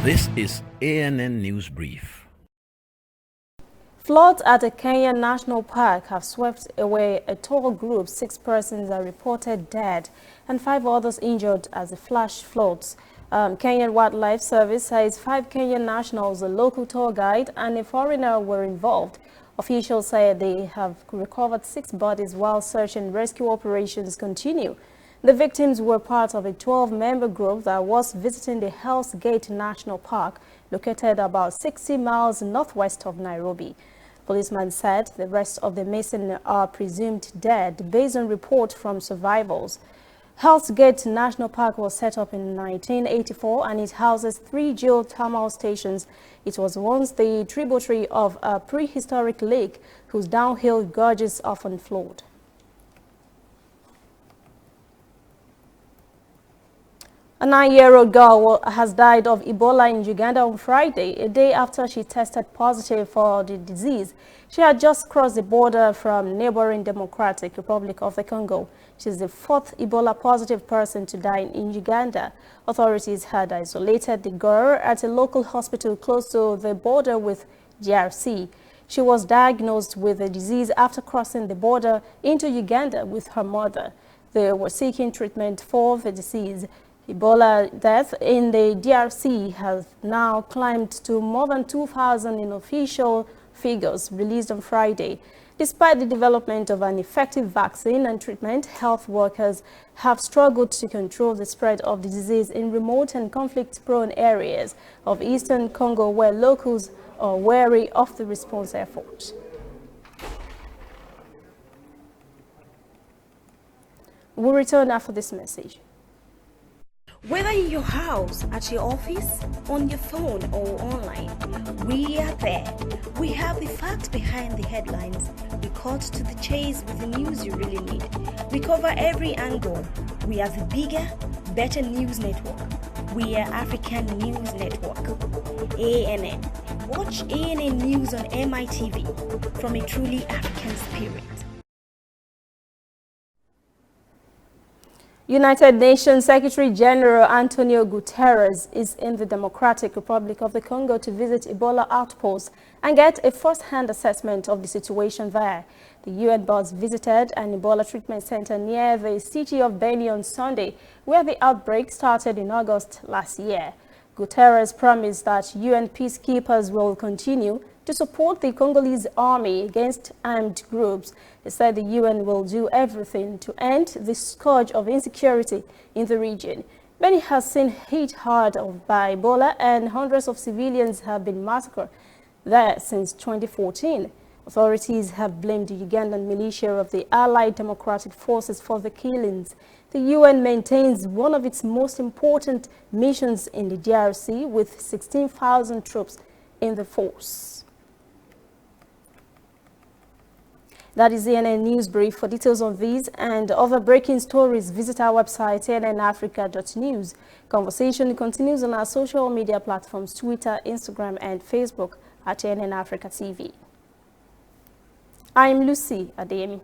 This is ANN News Brief. Floods at the Kenyan National Park have swept away a total group. 6 persons are reported dead and 5 others injured as the flash floods. Kenyan Wildlife Service says 5 Kenyan nationals, a local tour guide and a foreigner were involved. Officials say they have recovered 6 bodies while search and rescue operations continue. The victims were part of a 12-member group that was visiting the Hell's Gate National Park, located about 60 miles northwest of Nairobi. Policemen said the rest of the missing are presumed dead based on reports from survivors. Hell's Gate National Park was set up in 1984 and it houses 3 geothermal stations. It was once the tributary of a prehistoric lake whose downhill gorges often flowed. A 9-year-old girl has died of Ebola in Uganda on Friday, a day after she tested positive for the disease. She had just crossed the border from neighboring Democratic Republic of the Congo. She is the 4th Ebola-positive person to die in Uganda. Authorities had isolated the girl at a local hospital close to the border with DRC. She was diagnosed with the disease after crossing the border into Uganda with her mother. They were seeking treatment for the disease. Ebola deaths in the DRC have now climbed to more than 2,000 in official figures released on Friday. Despite the development of an effective vaccine and treatment, health workers have struggled to control the spread of the disease in remote and conflict-prone areas of eastern Congo, where locals are wary of the response efforts. We'll return after this message. Whether in your house, at your office, on your phone or online, we are there. We have the facts behind the headlines. We cut to the chase with the news you really need. We cover every angle. We are the bigger, better news network. We are African News Network. ANN. Watch ANN News on MITV from a truly African spirit. United Nations Secretary General Antonio Guterres is in the Democratic Republic of the Congo to visit Ebola outposts and get a first-hand assessment of the situation there. The UN boss visited an Ebola treatment center near the city of Beni on Sunday, where the outbreak started in August last year. Guterres promised that UN peacekeepers will continue to support the Congolese army against armed groups. He said the UN will do everything to end the scourge of insecurity in the region. Beni has seen hit hard by Ebola and hundreds of civilians have been massacred there since 2014. Authorities have blamed the Ugandan militia of the Allied Democratic Forces for the killings. The UN maintains one of its most important missions in the DRC with 16,000 troops in the force. That is the ANN News Brief. For details on these and other breaking stories, visit our website, annafrica.news. Conversation continues on our social media platforms, Twitter, Instagram, and Facebook at ANN Africa TV. I'm Lucy Adeyemi.